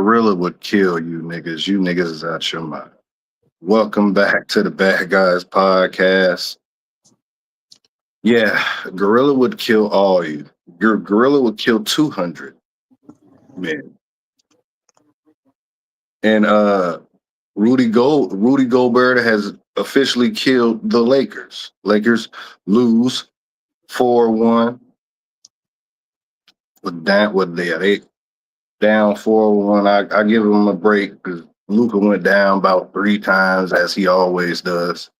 Gorilla would kill you niggas. You niggas is out your mind. Welcome back to the Bad Guys Podcast. Yeah, Gorilla would kill all you. Your Gorilla would kill 200 men. And Rudy Gobert has officially killed the Lakers. Lakers lose 4-1. They down 4-1. I give them a break because Luka went down about 3 times as he always does.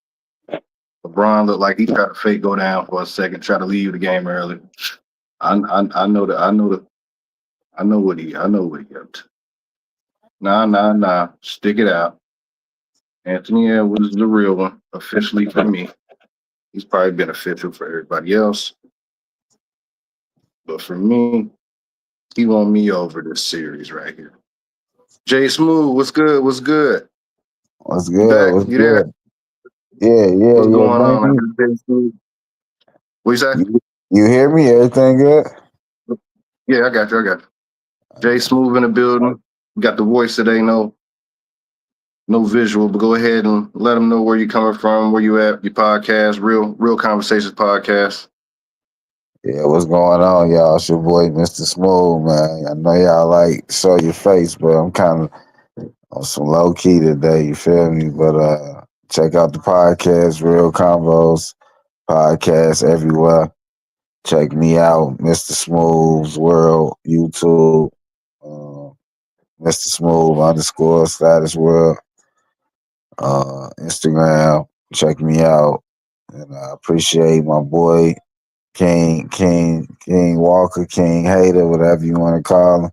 LeBron looked like he tried to fake go down for a second, try to leave the game early. I know what he up to. Nah. Stick it out. Anthony Edwards is the real one, officially for me. He's probably beneficial for everybody else. But for me, he won me over this series right here. Jay Smooth, what's good? What's good? What's You good? back? What's You there? good? Yeah. What's going on? Thank Jay Smooth. What you say? you hear me? Everything good? Yeah, I got you. Jay Smooth in the building. Got the voice today, no visual, but go ahead and let them know where you coming from, where you at, your podcast, real conversations podcast. Yeah, what's going on, y'all? It's your boy, Mr. Smooth, man. I know y'all like show your face, but I'm kind of on some low key today, you feel me? But check out the podcast, Real Combos, podcast everywhere. Check me out, Mr. Smooth's World, YouTube, Mr. Smooth _ status world, Instagram. Check me out. And I appreciate my boy King Walker, King Hater, whatever you want to call him.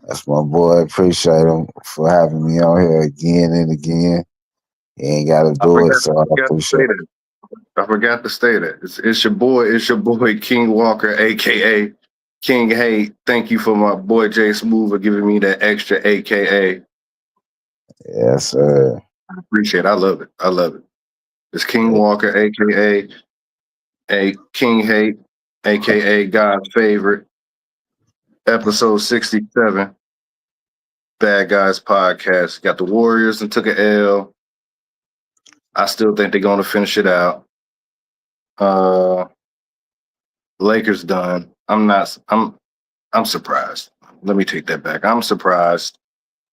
That's my boy. Appreciate him for having me on here again and again. He ain't got to do it, so I appreciate it. I forgot to say that. It's your boy King Walker, aka King Hate. Thank you for my boy Jay Smooth for giving me that extra aka. Yes, sir. I appreciate it. I love it. It's King Walker, aka King Hate, aka God's favorite. Episode 67. Bad Guys Podcast. Got the Warriors and took an L. I still think they're gonna finish it out. Lakers done. I'm surprised. Let me take that back. I'm surprised.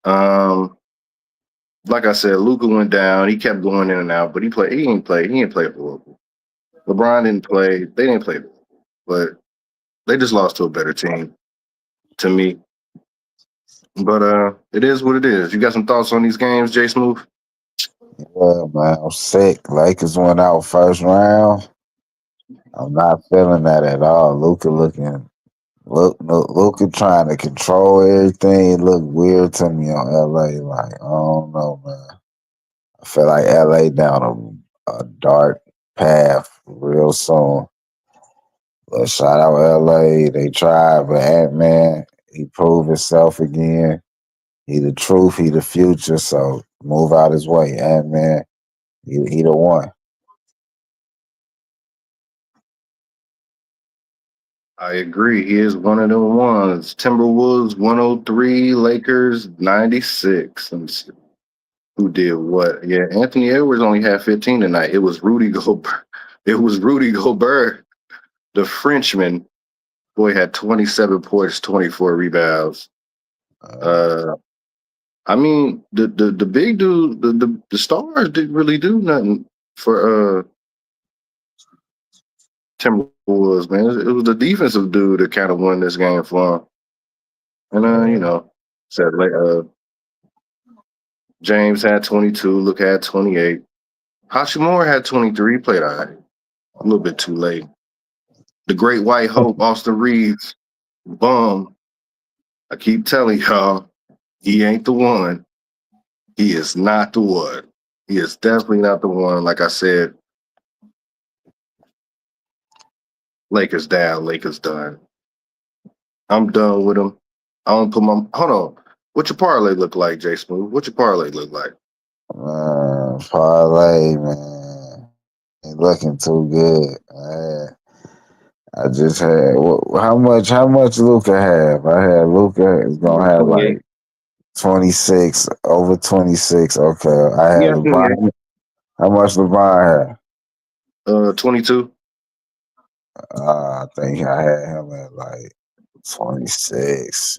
Like I said, Luka went down. He kept going in and out, but he didn't play horrible. LeBron didn't play. They didn't play, but they just lost to a better team, to me. But it is what it is. You got some thoughts on these games, Jay Smooth? Yeah, man, I'm sick. Lakers went out first round. I'm not feeling that at all. Luka trying to control everything. It looked weird to me on LA. Like, I don't know, man. I feel like LA down a dark path real soon. But shout out LA. They tried, but Ant-Man, he proved himself again. He the truth, he the future, so move out his way. Ant-Man, he the one. I agree. He is one of them ones. Timberwolves 103, Lakers 96. Let me see who did what. Yeah, Anthony Edwards only had 15 tonight. It was Rudy Gobert. The Frenchman. Boy had 27 points, 24 rebounds. I mean, the big dude, the stars didn't really do nothing for Timberwolves, man. It was the defensive dude that kind of won this game for him. And said James had 22, Luke had 28. Hachimura had 23, played all right. A little bit too late. The great white hope, Austin Reeves, bum. I keep telling y'all, he ain't the one. He is not the one. He is definitely not the one. Like I said, Lakers down, Lakers done. I'm done with them. I don't put my hold on. What your parlay look like, Jay Smooth? What your parlay look like? Parlay, man. Ain't looking too good. I just had how much Luca have? I had Luca is gonna have like 26, over 26. Okay. I had Yeah, 28. LeBron. How much LeBron had? 22. I think I had him at like 26.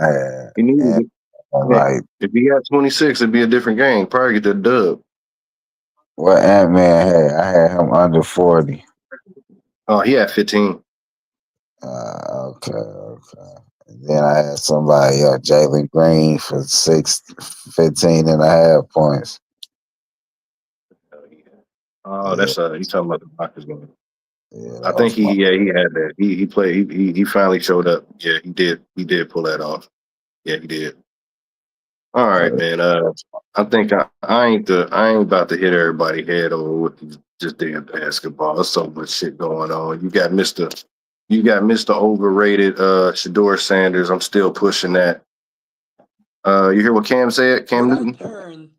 I had He needed and it. Yeah. like If he got 26, it'd be a different game. Probably get the dub. what Ant-Man had. I had him under 40. Oh, he had 15. Okay. And then I had somebody else, Jalen Green for 15 and a half points. Oh, Yeah, that's you talking about the Rockets game. yeah, I that think was my he had that. He played. He finally showed up. Yeah, he did. He did pull that off. Yeah, he did. All right, uh, man. I think I ain't about to hit everybody head over with just damn basketball. There's so much shit going on. You got Mister Overrated Shedeur Sanders. I'm still pushing that. You hear what Cam said? Cam Newton.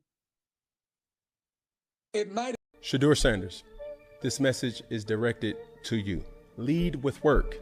Shedeur Sanders, this message is directed to you. Lead with work,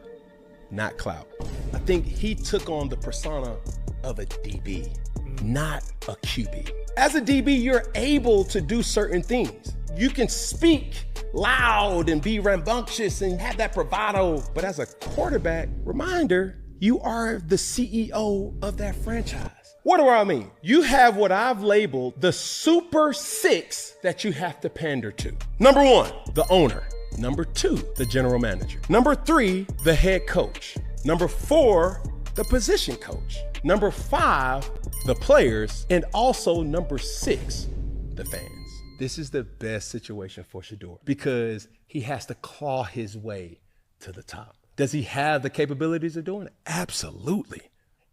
not clout. I think he took on the persona of a DB, not a QB. As a DB, you're able to do certain things. You can speak loud and be rambunctious and have that bravado, but as a quarterback, reminder, you are the CEO of that franchise. What do I mean? You have what I've labeled the super six that you have to pander to. Number one, the owner. Number two, the general manager. Number three, the head coach. Number four, the position coach. Number five, the players. And also number six, the fans. This is the best situation for Shedeur because he has to claw his way to the top. Does he have the capabilities of doing it? Absolutely.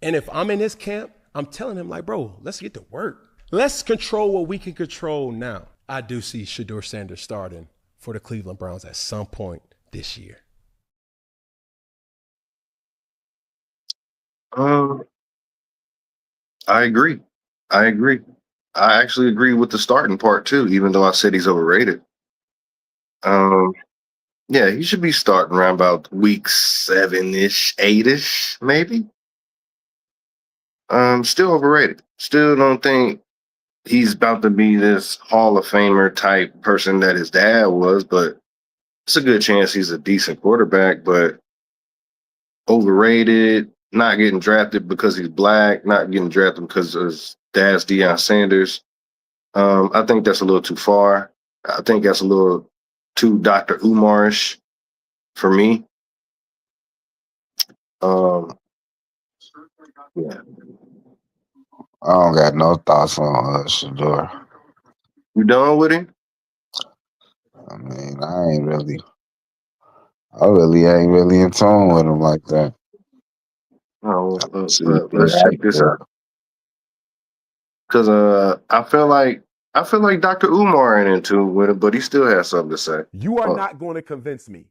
And if I'm in his camp, I'm telling him like, bro, let's get to work. Let's control what we can control now. I do see Shedeur Sanders starting for the Cleveland Browns at some point this year. I agree. I agree. I actually agree with the starting part too, even though I said he's overrated. Um, yeah, he should be starting around about week 7-ish, 8-ish, maybe. Still overrated. Still don't think he's about to be this Hall of Famer type person that his dad was, but it's a good chance he's a decent quarterback, but overrated, not getting drafted because he's black, not getting drafted because his dad's Deion Sanders. I think that's a little too far. I think that's a little too Dr. Umarish for me. Um, yeah. I don't got no thoughts on Shedeur. You done with him? I mean, I really ain't really in tune with him like that. Oh, See, let's check this out. Because I feel like Dr. Umar ain't in tune with it, but he still has something to say. You are not going to convince me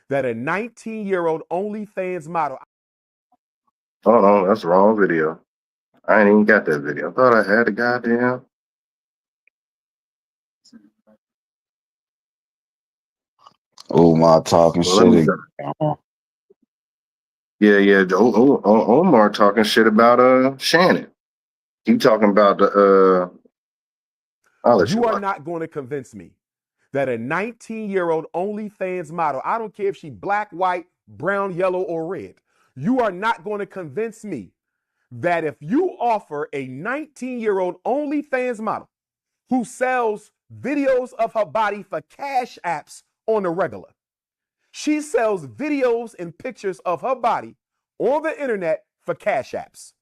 that a 19-year-old OnlyFans model. Hold on, that's the wrong video. I ain't even got that video. I thought I had the goddamn. Umar talking Well, let me shit go. again. Yeah. Omar talking shit about Shannon. He talking about the I'll let you You are watch. not going to convince me that a 19-year-old OnlyFans model, I don't care if she black, white, brown, yellow, or red, you are not going to convince me that if you offer a 19-year-old OnlyFans model who sells videos of her body for cash apps on the regular, she sells videos and pictures of her body on the internet for cash apps,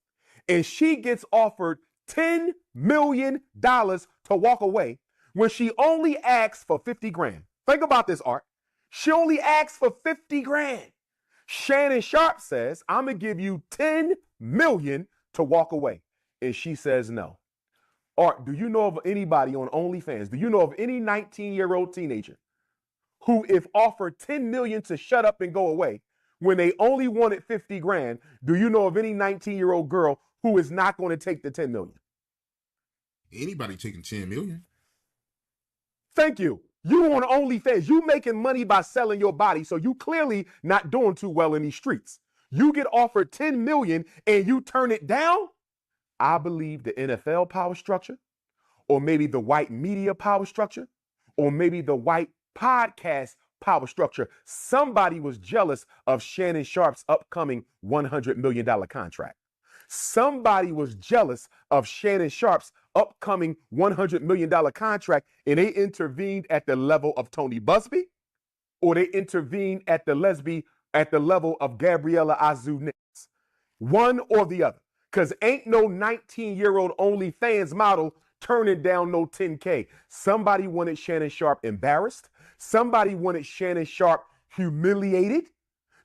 and she gets offered $10 million to walk away when she only asks for 50 grand. Think about this, Art. She only asks for 50 grand. Shannon Sharpe says, I'm going to give you 10 million to walk away. And she says no. Art, do you know of anybody on OnlyFans? Do you know of any 19-year-old teenager who, if offered 10 million to shut up and go away, when they only wanted 50 grand, do you know of any 19-year-old girl who is not going to take the 10 million? Anybody taking 10 million? Thank you. You on OnlyFans. You making money by selling your body, so you clearly not doing too well in these streets. You get offered 10 million and you turn it down? I believe the NFL power structure, or maybe the white media power structure, or maybe the white podcast power structure, somebody was jealous of Shannon Sharpe's upcoming $100 million contract. Somebody was jealous of Shannon Sharpe's upcoming $100 million contract, and they intervened at the level of Tony Busby, or they intervened at the level of Gabriella Azul. One or the other. Because ain't no 19-year-old OnlyFans model turning down no 10K. Somebody wanted Shannon Sharpe embarrassed. Somebody wanted Shannon Sharpe humiliated.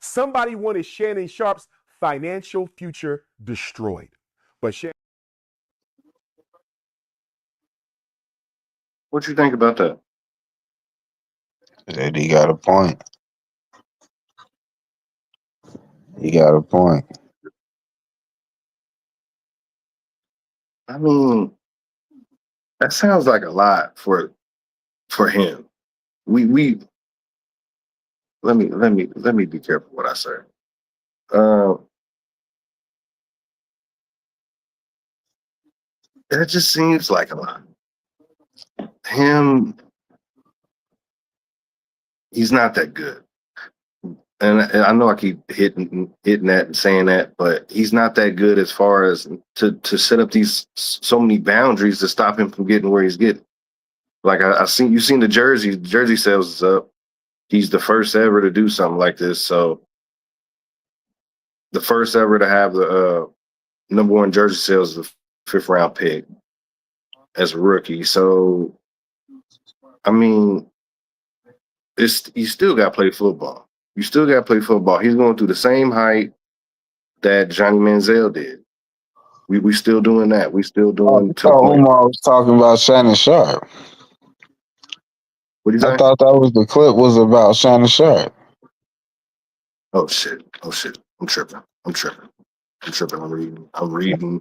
Somebody wanted Shannon Sharpe's financial future destroyed. But What you think about that? That he got a point. He got a point. I mean, that sounds like a lot for him. We let me be careful what I say. That just seems like a lot. Him, he's not that good. And I know I keep hitting that and saying that, but he's not that good as far as to set up these so many boundaries to stop him from getting where he's getting. Like I seen you seen the jersey sales is up. He's the first ever to do something like this. So the first ever to have the number one jersey sales is the 5th round pick as a rookie. So I mean, you still got to play football. You still got to play football. He's going through the same height that Johnny Manziel did. We still doing that. We still doing. I thought Umar was talking about Shannon Sharpe. What do you I say? thought that was the clip was about Shannon Sharpe. Oh shit! I'm tripping. I'm reading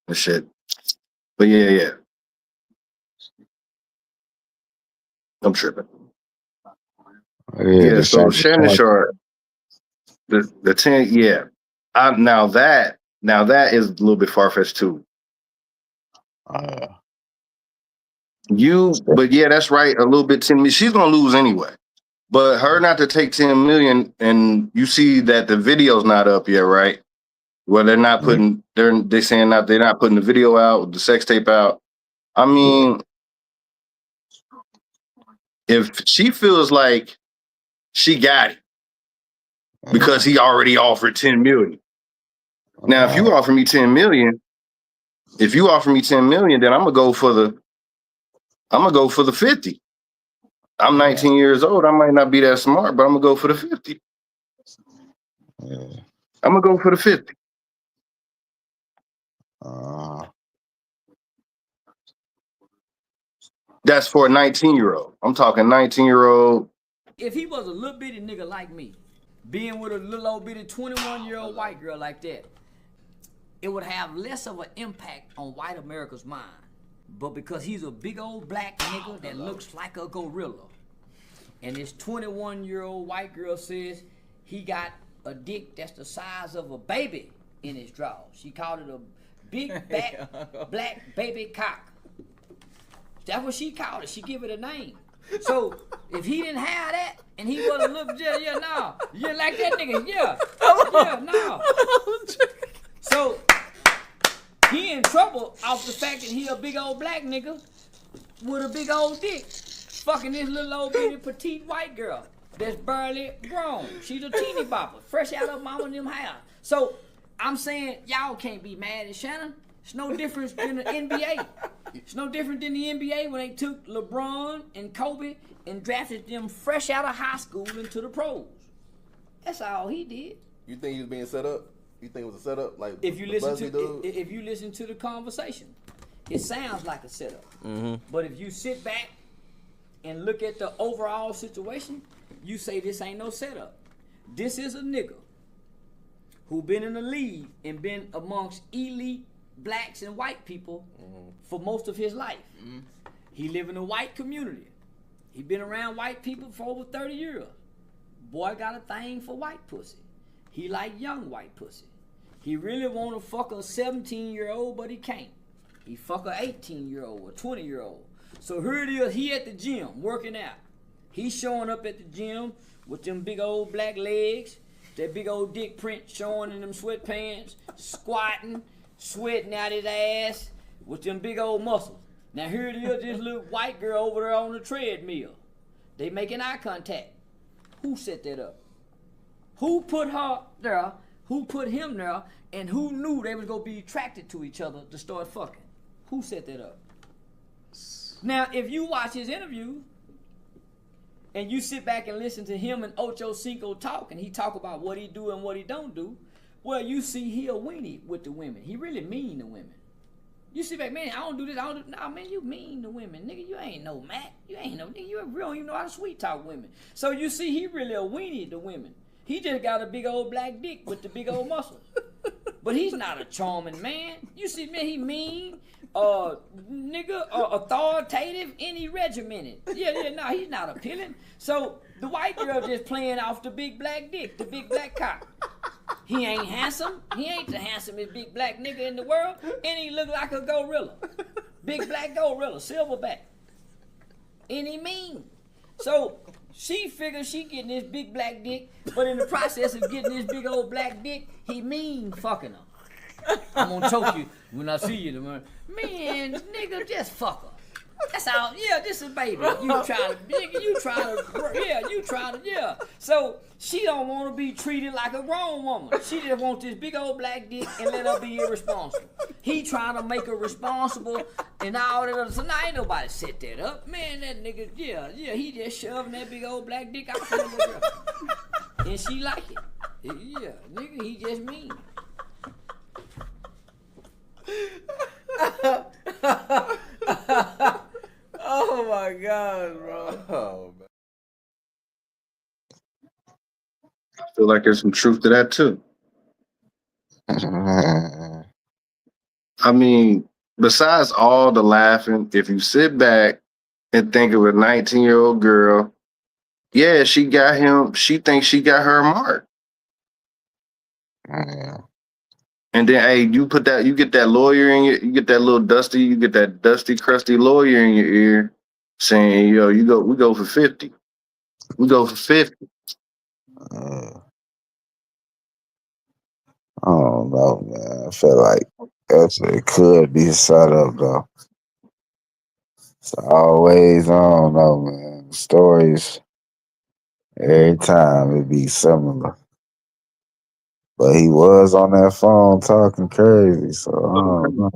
the shit. But yeah. I'm tripping. Yeah. So Shannon Sharpe, the 10. Yeah. Now that is a little bit far fetched too. But yeah, that's right. A little bit 10 million. She's gonna lose anyway. But her not to take 10 million, and you see that the video's not up yet, right? Well, they're not putting. They're saying that they're not putting the video out, the sex tape out. I mean, if she feels like she got it because he already offered 10 million. Now, if you offer me 10 million, then I'm gonna go for the 50. I'm 19 years old. I might not be that smart, but I'm gonna go for the 50. I'm gonna go for the 50. That's for a 19-year-old. I'm talking 19-year-old. If he was a little bitty nigga like me, being with a little old bitty 21-year-old white girl like that, it would have less of an impact on white America's mind. But because he's a big old black nigga that looks like a gorilla, and this 21-year-old white girl says he got a dick that's the size of a baby in his drawers. She called it a big fat black baby cock. That's what she called it. She give it a name. So if he didn't have that and he was a little you like that nigga, no. So he in trouble off the fact that he a big old black nigga with a big old dick, fucking this little old bitty petite white girl that's barely grown. She's a teeny bopper, fresh out of mama and them house. So I'm saying y'all can't be mad at Shannon. It's no difference than the NBA. It's no different than the NBA when they took LeBron and Kobe and drafted them fresh out of high school into the pros. That's all he did. You think he was being set up? You think it was a setup? Like if you listen to the conversation, it sounds like a setup. Mm-hmm. But if you sit back and look at the overall situation, you say this ain't no setup. This is a nigga who been in the league and been amongst elite blacks and white people for most of his life. Mm-hmm. He live in a white community. He been around white people for over 30 years. Boy got a thing for white pussy. He like young white pussy. He really want to fuck a 17-year-old, but he can't. He fuck a 18-year-old or 20-year-old. So here it is, he at the gym working out. He's showing up at the gym with them big old black legs, that big old dick print showing in them sweatpants, squatting, sweating out his ass with them big old muscles. Now here it is, this little white girl over there on the treadmill. They making eye contact. Who set that up? Who put her there? Who put him there? And who knew they was gonna be attracted to each other to start fucking? Who set that up? Now, if you watch his interview and you sit back and listen to him and Ocho Cinco talk, and he talk about what he do and what he don't do, well, you see he a weenie with the women. He really mean to women. You sit back, man, I don't do this, I don't do, nah, man, you mean to women. Nigga, you ain't no Matt. You ain't no, nigga, you don't even know how to sweet talk women. So you see he really a weenie to women. He just got a big old black dick with the big old muscles. But he's not a charming man. You see, man, he mean, nigga, authoritative, and he regimented. No, he's not appealing. So the white girl just playing off the big black dick, the big black cock. He ain't handsome. He ain't the handsomest big black nigga in the world, and he look like a gorilla. Big black gorilla, silverback. And he mean. So she figures she getting this big black dick, but in the process of getting this big old black dick, he mean fucking her. I'm gonna choke you when I see you tomorrow. Man, nigga, just fuck her. That's all. Yeah, this is baby. You try to, yeah. So she don't want to be treated like a grown woman. She just want this big old black dick and let her be irresponsible. He trying to make her responsible and all that other. So now ain't nobody set that up. Man, that nigga, yeah, he just shoving that big old black dick out for the girl. And she like it. Yeah, nigga, he just mean. Oh my God, bro. Oh, man. I feel like there's some truth to that too. I mean, besides all the laughing, if you sit back and think of a 19-year-old girl, yeah, she got him. She thinks she got her mark. And then, hey, you get that lawyer in you get that dusty, crusty lawyer in your ear saying, yo, we go for 50. We go for 50. I don't know, man. I feel like it could be set up though. It's always, I don't know, man. Stories every time it be similar. But he was on that phone talking crazy, so I don't know.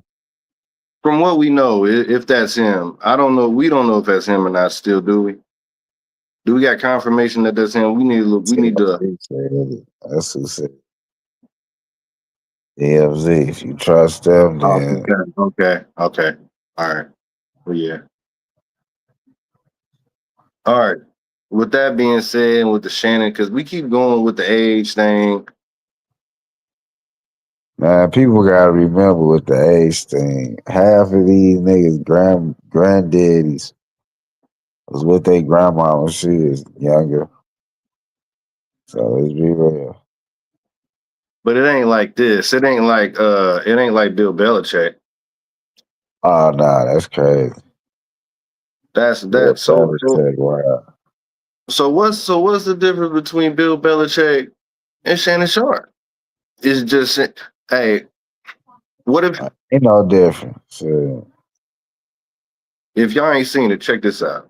From what we know, if that's him, I don't know. We don't know if that's him or not. Still, do we? Do we got confirmation that that's him? We need to. That's who said. EFZ. If you trust them, then Okay. All right. Well, yeah. All right. With that being said, and with the Shannon, because we keep going with the age thing. man, people gotta remember with the age thing. Half of these niggas granddaddies was with their grandma when she was younger. So let's be real. But it ain't like this. It ain't like Bill Belichick. Oh nah, that's crazy. That's Bill that. So Belichick, wow. what's the difference between Bill Belichick and Shannon Sharpe? It's just, hey, what if Ain't no difference. So, if y'all ain't seen it, check this out.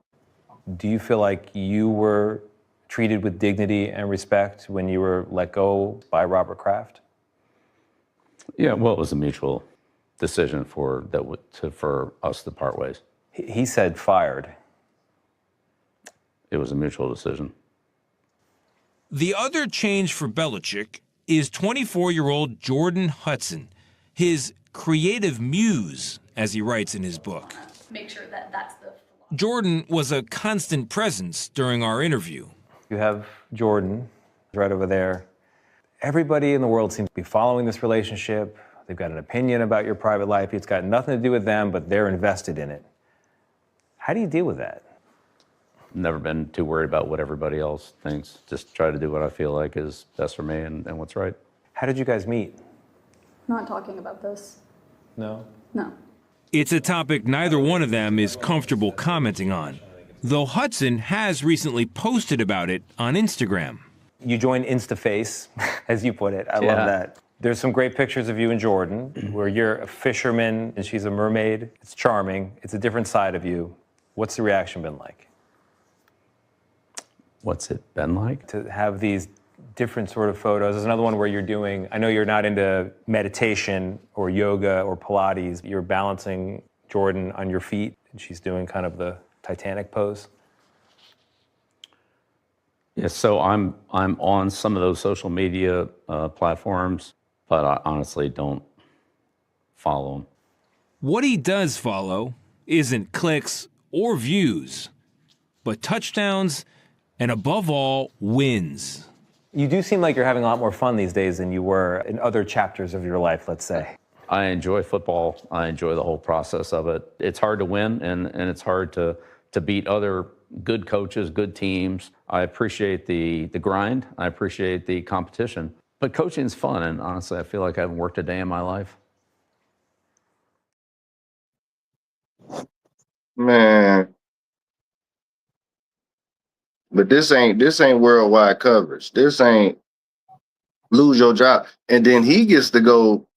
Do you feel like you were treated with dignity and respect when you were let go by Robert Kraft? Yeah, well, it was a mutual decision for us to part ways. He said fired. It was a mutual decision. The other change for Belichick is 24-year-old Jordan Hudson, his creative muse, as he writes in his book. Make sure that that's the... Jordan was a constant presence during our interview. You have Jordan right over there. Everybody in the world seems to be following this relationship. They've got an opinion about your private life. It's got nothing to do with them, but they're invested in it. How do you deal with that? Never been too worried about what everybody else thinks. Just try to do what I feel like is best for me and what's right. How did you guys meet? not talking about this. No? No. It's a topic neither one of them is comfortable commenting on, though Hudson has recently posted about it on Instagram. You joined InstaFace, as you put it. I love that. There's some great pictures of you and Jordan, where you're a fisherman and she's a mermaid. It's charming. It's a different side of you. What's the reaction been like? What's it been like? To have these different sort of photos. There's another one where you're doing, I know you're not into meditation or yoga or Pilates. You're balancing Jordan on your feet and she's doing kind of the Titanic pose. Yeah, so I'm on some of those social media platforms, but I honestly don't follow them. What he does follow isn't clicks or views, but touchdowns and, above all, wins. You do seem like you're having a lot more fun these days than you were in other chapters of your life, let's say. I enjoy football. I enjoy the whole process of it. It's hard to win, and it's hard to beat other good coaches, good teams. I appreciate the grind. I appreciate the competition. But coaching's fun, and honestly, I feel like I haven't worked a day in my life. Man. But this ain't worldwide coverage. This ain't lose your job. And then he gets to go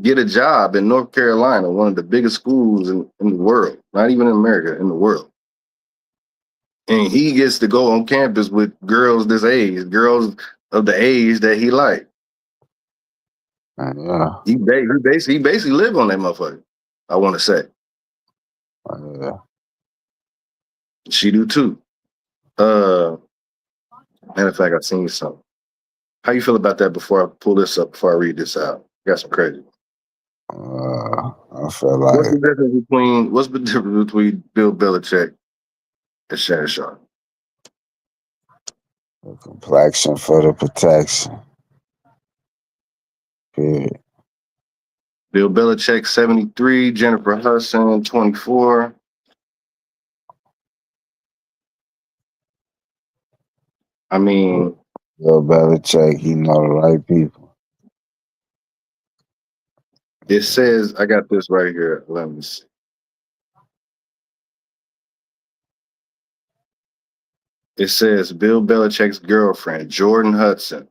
get a job in North Carolina, one of the biggest schools in the world, not even in America, in the world. And he gets to go on campus with girls this age, girls of the age that he like. Yeah. He basically live on that motherfucker, I want to say. Yeah. She do too. Matter of fact, I seen something. How you feel about that before I pull this up, before I read this out? Got some crazy. I feel like What's the difference between Bill Belichick and Shannon Sharpe? the complexion for the protection. Period. Bill Belichick 73, Jennifer Hudson 24. I mean, Bill Belichick, he know the right people. it says, I got this right here. Let me see. It says Bill Belichick's girlfriend, Jordan Hudson,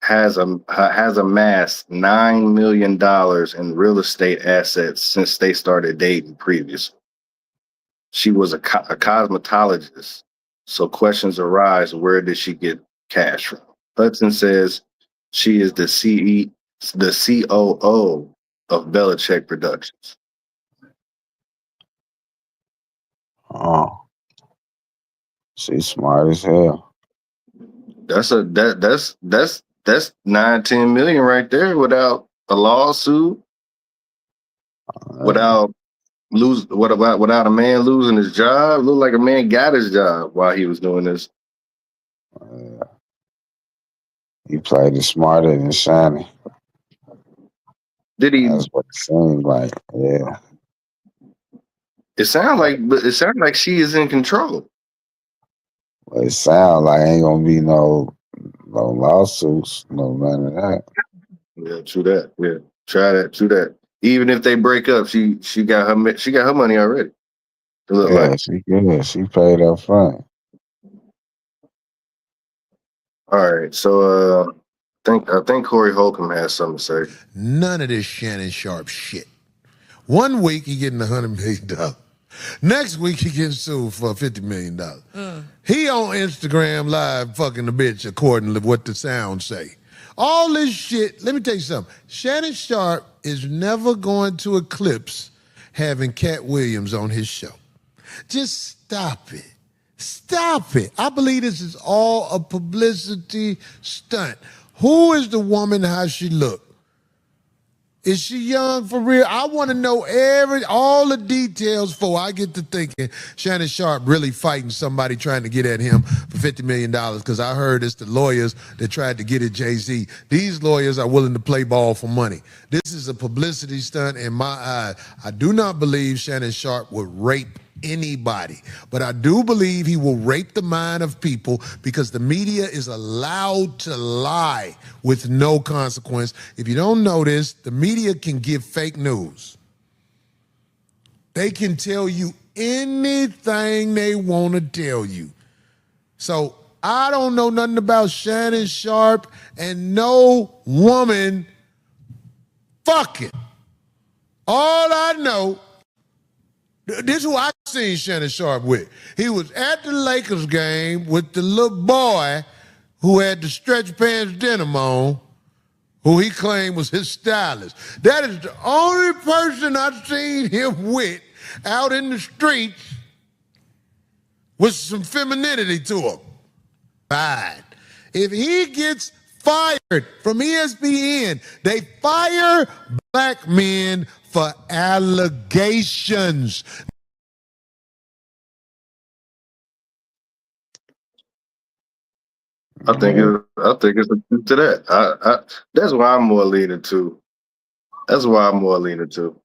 has amassed $9 million in real estate assets since they started dating previously. She was a cosmetologist, so questions arise, where did she get cash from? Hudson says she is the COO of Belichick Productions. Oh. She's smart as hell. That's 9-10 million right there without a lawsuit, without a man losing his job. Looked like a man got his job while he was doing this. He played it smarter than Shannon. Did he? That's what it seemed like. Yeah. It sounds like she is in control. Well, it sounds like ain't gonna be no lawsuits, no none of that. Yeah, true that. Yeah, try that. True that. Even if they break up, she got her money already. It look like. She good. She paid up front. All right, so I think Corey Holcomb has something to say. None of this Shannon Sharpe shit. 1 week he getting $100 million. Next week he getting sued for $50 million. He on Instagram live fucking the bitch according to what the sounds say. All this shit, let me tell you something. Shannon Sharpe is never going to eclipse having Cat Williams on his show. Just stop it. Stop it. I believe this is all a publicity stunt. Who is the woman, how she look? Is she young for real? I want to know all the details before I get to thinking Shannon Sharpe really fighting somebody trying to get at him for $50 million, because I heard it's the lawyers that tried to get at Jay-Z. These lawyers are willing to play ball for money. This is a publicity stunt in my eyes. I do not believe Shannon Sharpe would rape anybody. But I do believe he will rape the mind of people because the media is allowed to lie with no consequence. If you don't know this, the media can give fake news. They can tell you anything they want to tell you. So I don't know nothing about Shannon Sharpe and no woman fucking. All I know, this is who I seen Shannon Sharpe with. He was at the Lakers game with the little boy who had the stretch pants denim on, who he claimed was his stylist. That is the only person I've seen him with out in the streets with some femininity to him. Fine. If he gets fired from ESPN, they fire black men for allegations. I think it's to that. That's why I'm more leaning to. That's why I'm more leaning to.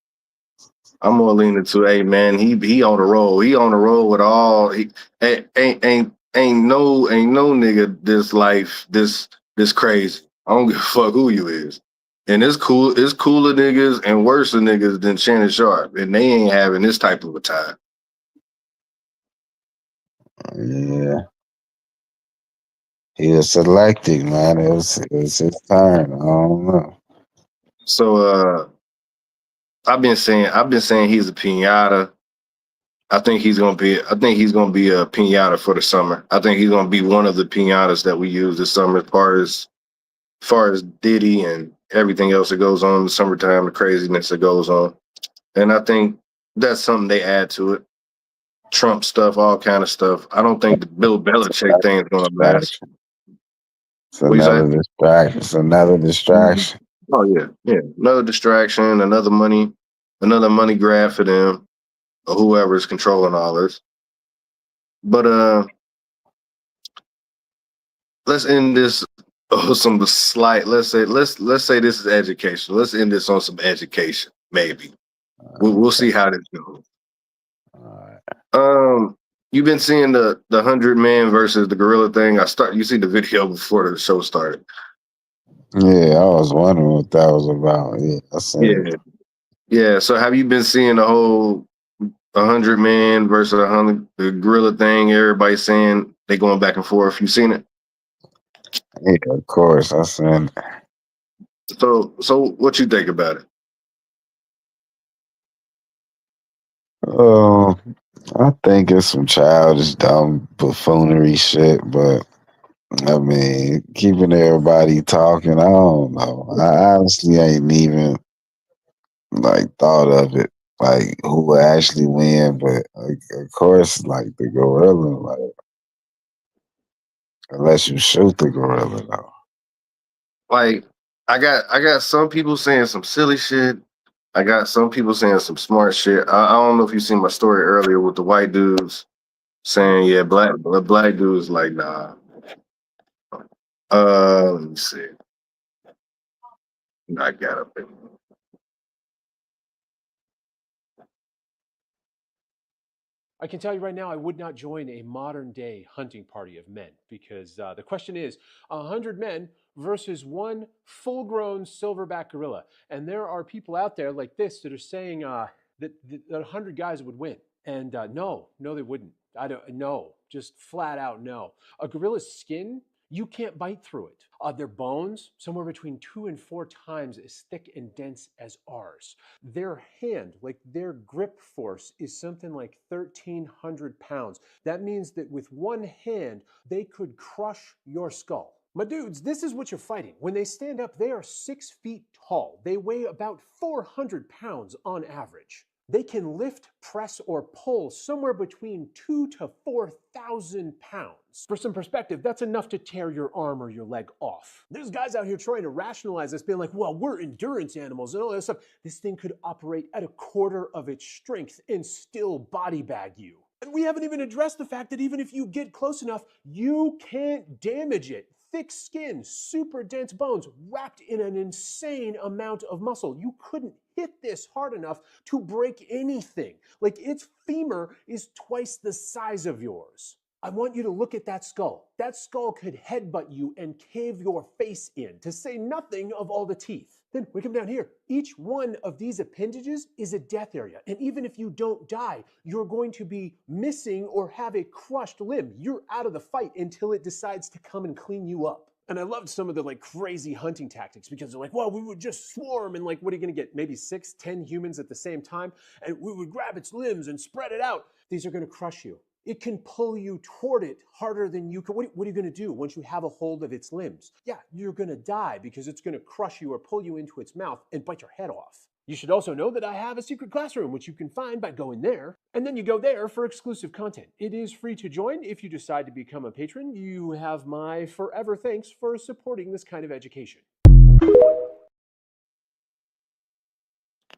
I'm more leaning to. Hey man, he on the roll. He on the roll with all. Ain't no nigga this life this crazy. I don't give a fuck who you is. And it's cool. It's cooler niggas and worse niggas than Shannon Sharpe, and they ain't having this type of a time. Yeah. He was selected, man. It was his turn. I don't know. So I've been saying he's a pinata. I think he's gonna be a pinata for the summer. I think he's gonna be one of the pinatas that we use this summer as far as Diddy and everything else that goes on in the summertime, the craziness that goes on. And I think that's something they add to it. Trump stuff, all kind of stuff. I don't think the Bill Belichick thing is gonna last. It's another distraction. It's another distraction. Oh yeah. Another distraction, another money grab for them, or whoever is controlling all this. But let's end this on some slight. Let's say this is education. Let's end this on some education. Maybe we'll see how this goes. You've been seeing the 100-man versus the gorilla thing. You see the video before the show started. Yeah, I was wondering what that was about. Yeah, I seen it. Yeah. So have you been seeing the whole 100-man versus the gorilla thing? Everybody saying they going back and forth. You seen it? Yeah, of course, I seen it. So what you think about it? I think it's some childish, dumb buffoonery shit, but I mean, keeping everybody talking, I don't know. I honestly ain't even thought of it, who would actually win, but of course, the gorilla, unless you shoot the gorilla, though. Like, I got some people saying some silly shit. I got some people saying some smart shit. I don't know if you seen my story earlier with the white dudes saying, yeah, black dudes like, nah. Let me see. I got up there. I can tell you right now, I would not join a modern day hunting party of men because the question is 100 men versus one full grown silverback gorilla. And there are people out there like this that are saying that 100 guys would win. And no, they wouldn't. No, just flat out no. A gorilla's skin, you can't bite through it. Their bones, somewhere between 2 and 4 times as thick and dense as ours. Their hand, their grip force, is something like 1,300 pounds. That means that with one hand, they could crush your skull. My dudes, this is what you're fighting. When they stand up, they are 6 feet tall. They weigh about 400 pounds on average. They can lift, press, or pull somewhere between 2,000 to 4,000 pounds. For some perspective, that's enough to tear your arm or your leg off. There's guys out here trying to rationalize this, being like, well, we're endurance animals and all that stuff. This thing could operate at 1/4 of its strength and still body bag you. And we haven't even addressed the fact that even if you get close enough, you can't damage it. Thick skin, super dense bones, wrapped in an insane amount of muscle. You couldn't hit hit this hard enough to break anything. Like its femur is twice the size of yours. I want you to look at that skull. That skull could headbutt you and cave your face in, to say nothing of all the teeth. Then we come down here. Each one of these appendages is a death area. And even if you don't die, you're going to be missing or have a crushed limb. You're out of the fight until it decides to come and clean you up. And I loved some of the like crazy hunting tactics because they're like, well, we would just swarm and like, what are you gonna get? Maybe 6, 10 humans at the same time. And we would grab its limbs and spread it out. These are gonna crush you. It can pull you toward it harder than you can. What are you going to do once you have a hold of its limbs? Yeah, you're going to die because it's going to crush you or pull you into its mouth and bite your head off. You should also know that I have a secret classroom, which you can find by going there. And then you go there for exclusive content. It is free to join. If you decide to become a patron, you have my forever thanks for supporting this kind of education.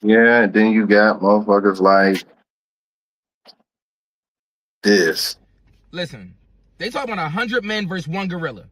Yeah, and then you got motherfuckers like this. Listen, they talk about 100 men versus 1 gorilla.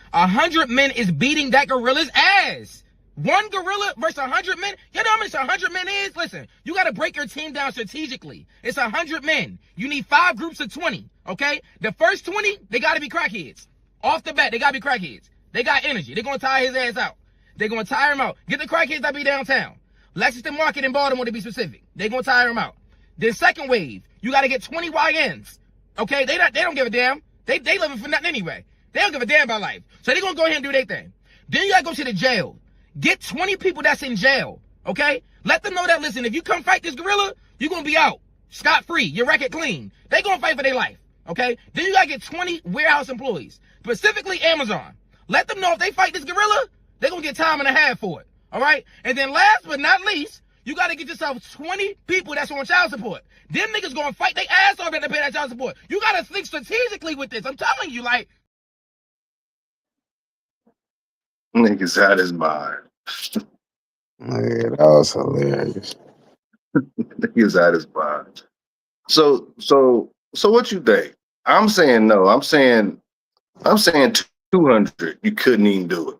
100 men is beating that gorilla's ass. 1 gorilla versus 100 men. You know how much 100 men is? Listen, you got to break your team down strategically. It's 100 men. You need 5 groups of 20, okay? The first 20, they got to be crackheads. Off the bat, they got to be crackheads. They got energy. They're going to tire his ass out. They're going to tire him out. Get the crackheads that be downtown. Lexington Market in Baltimore, to be specific. They're going to tire him out. Then second wave, you got to get 20 YNs. Okay, they don't give a damn. They living for nothing anyway. They don't give a damn about life. So they're going to go ahead and do their thing. Then you got to go to the jail. Get 20 people that's in jail, okay? Let them know that, listen, if you come fight this gorilla, you're going to be out. Scot-free. Your record clean. They going to fight for their life, okay? Then you got to get 20 warehouse employees, specifically Amazon. Let them know if they fight this gorilla, they're going to get time and a half for it, all right? And then last but not least, you got to get yourself 20 people that's on child support. Them niggas gonna fight their ass off to pay that child support. You gotta think strategically with this. I'm telling you, like. Niggas out his mind. Yeah, that was hilarious. Niggas out his mind. So what you think? I'm saying no. I'm saying 200. You couldn't even do it.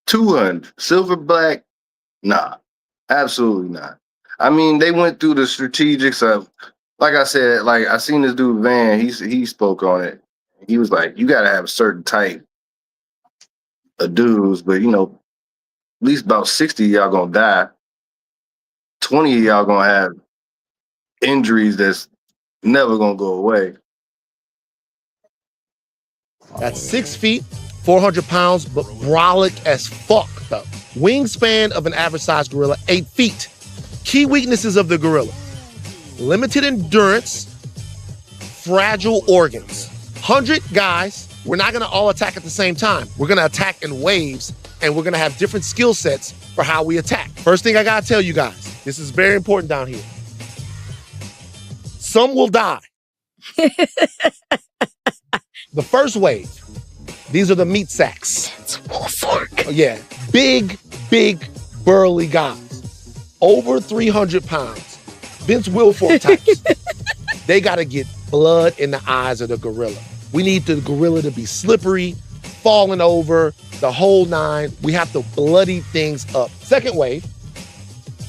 200. Silver black? Nah. Absolutely not. I mean, they went through the strategics of, like I said, like I seen this dude Van, he spoke on it. He was like, you gotta have a certain type of dudes, but you know, at least about 60 of y'all gonna die. 20 of y'all gonna have injuries that's never gonna go away. That's 6 feet, 400 pounds, but brolic as fuck, though. Wingspan of an average sized gorilla, 8 feet. Key weaknesses of the gorilla: limited endurance, fragile organs. 100 guys, we're not gonna all attack at the same time. We're gonna attack in waves, and we're gonna have different skill sets for how we attack. First thing I gotta tell you guys, this is very important down here. Some will die. The first wave, these are the meat sacks. It's a wolf fork. Oh, yeah, big, burly guys. Over 300 pounds. Vince Wilfork types. They gotta get blood in the eyes of the gorilla. We need the gorilla to be slippery, falling over, the whole nine. We have to bloody things up. Second wave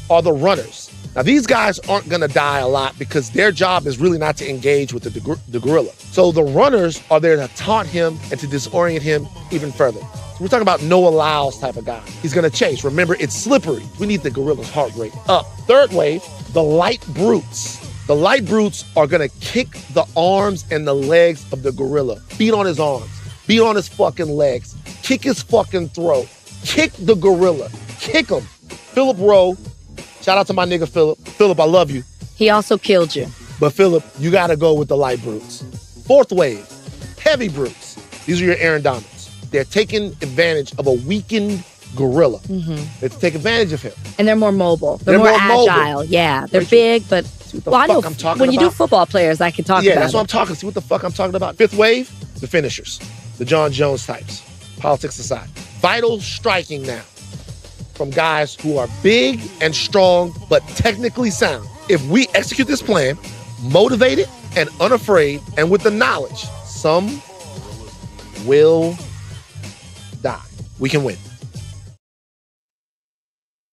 are the runners. Now, these guys aren't gonna die a lot because their job is really not to engage with the gorilla. So the runners are there to taunt him and to disorient him even further. So we're talking about Noah Lyles type of guy. He's gonna chase. Remember, it's slippery. We need the gorilla's heart rate up. Third wave, the light brutes. The light brutes are gonna kick the arms and the legs of the gorilla. Beat on his arms, beat on his fucking legs, kick his fucking throat, kick the gorilla, kick him. Philip Rowe, shout out to my nigga Philip. Philip, I love you. He also killed you. But Philip, you gotta go with the light brutes. Fourth wave, heavy brutes. These are your Aaron Donalds. They're taking advantage of a weakened gorilla. Mm-hmm. They take advantage of him. And they're more mobile. They're more agile. Mobile. Yeah, they're big, but I know I'm talking when you do about? football players, I can talk about Yeah, that's it. what I'm talking. See what the fuck I'm talking about. Fifth wave, the finishers, the John Jones types. Politics aside, vital striking now from guys who are big and strong, but technically sound. If we execute this plan, motivated and unafraid, and with the knowledge, some will die. We can win.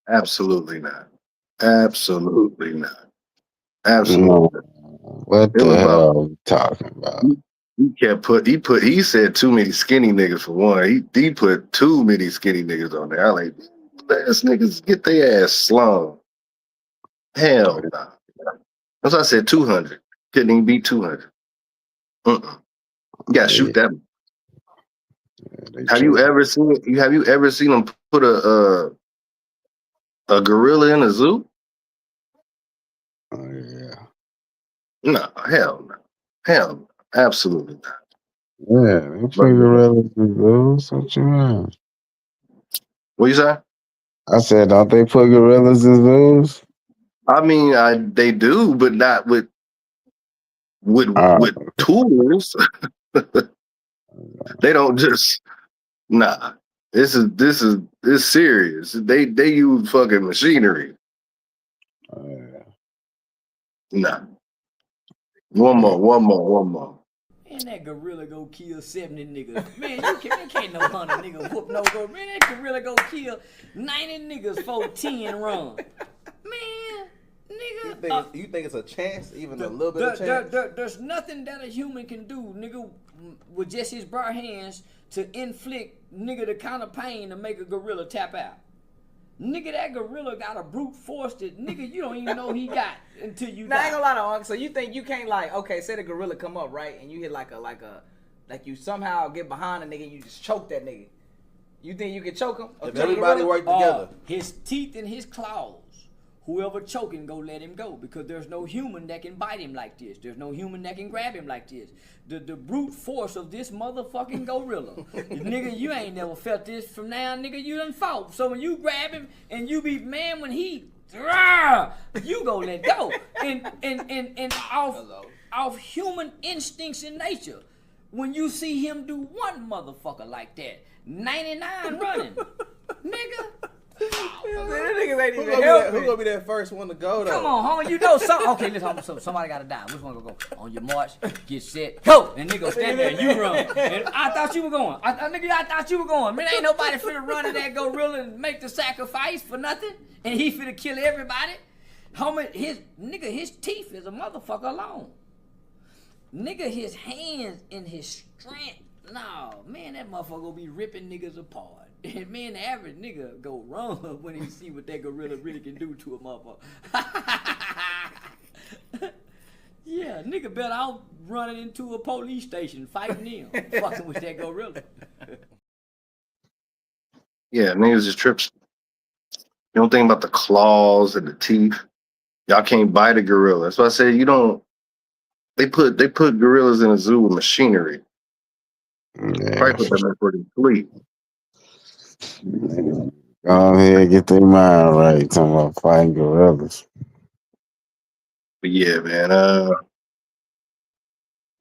Absolutely not. Absolutely not. Absolutely. What It the was about. hell are you talking about? He said too many skinny niggas for one. He put too many skinny niggas on there. I like, ass niggas get their ass slung. Hell no. That's why I said 200. Couldn't even be 200. You gotta shoot that. Have you ever seen him put a gorilla in a zoo? Oh yeah. No, hell no. Hell no. Absolutely not. Yeah, they put gorillas in zoos. What you mean? What you say? I said, don't they put gorillas in zoos? I mean, they do, but not with tools. They don't just This is serious. They use fucking machinery. Nah. One more. Man, that gorilla go kill 70 niggas. Man, you can't no 100 nigga whoop no gorilla. Man, that gorilla go kill 90 niggas for 10 run. Man, nigga. You think it's a chance, even a little bit of chance? There's nothing that a human can do, nigga, with just his bare hands to inflict, nigga, the kind of pain to make a gorilla tap out. Nigga, that gorilla got a brute force that, nigga, you don't even know he got until you die. I ain't gonna lie to Uncle. So you think you can't, like, okay, say the gorilla come up, right, and you hit like you somehow get behind a nigga and you just choke that nigga. You think you can choke him? If everybody work together. His teeth and his claws. Whoever choking, go let him go, because there's no human that can bite him like this. There's no human that can grab him like this. The brute force of this motherfucking gorilla. Nigga, you ain't never felt this from now, nigga, you done fought. So when you grab him and you be, man, when he, you go let go. And off human instincts in nature, when you see him do one motherfucker like that, 99 running, nigga. Who gonna be that first one to go though? Come on, homie, you know something. Okay, listen, somebody gotta die. Which one gonna go? On your march, get set, go. And nigga stand there and you run. And I thought you were going. I thought you were going. Man, ain't nobody finna run in that gorilla and make the sacrifice for nothing. And he finna kill everybody. Homie, his teeth is a motherfucker alone. Nigga, his hands and his strength. No, man, that motherfucker gonna be ripping niggas apart. And man, the average nigga go run when he see what that gorilla really can do to a motherfucker. Yeah, nigga better out running into a police station fighting them, fucking with that gorilla. Yeah, niggas just trips. You don't think about the claws and the teeth. Y'all can't bite a gorilla. That's why I said you don't. They put gorillas in a zoo with machinery. Probably put them in for the sleep. Go ahead, get their mind right. Talking about fighting gorillas. But yeah, man.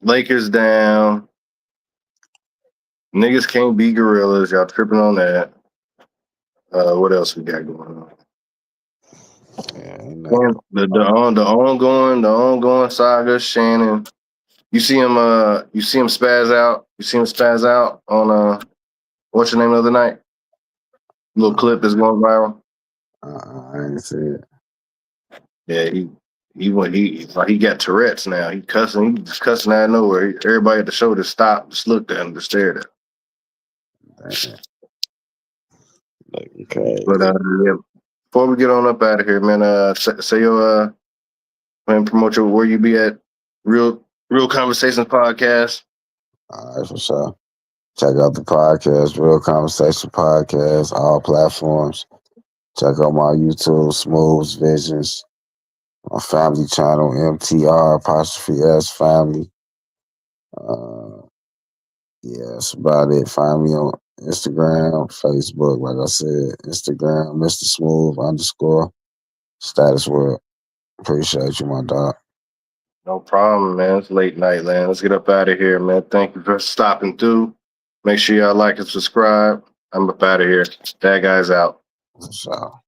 Lakers down. Niggas can't beat gorillas. Y'all tripping on that. What else we got going on? The ongoing saga. Shannon. You see him spaz out. You see him spaz out on what's your name the other night? Little clip that's going viral. I didn't see it. Yeah, he got Tourette's now. He just cussing out of nowhere. Everybody at the show just stopped, just looked at him, just stared at him. Okay. But yeah, before we get on up out of here, man, say your man, promote your where you be at. Real Conversations podcast. All right, for sure. Check out the podcast, Real Conversation Podcast, all platforms. Check out my YouTube, Smooth's Visions. My family channel, MTR_S Family. Yeah, that's about it. Find me on Instagram, Facebook, like I said, Instagram, Mr. Smooth _ Status World. Appreciate you, my dog. No problem, man. It's late night, man. Let's get up out of here, man. Thank you for stopping through. Make sure y'all like and subscribe. I'm up out of here. That guy's out. For sure.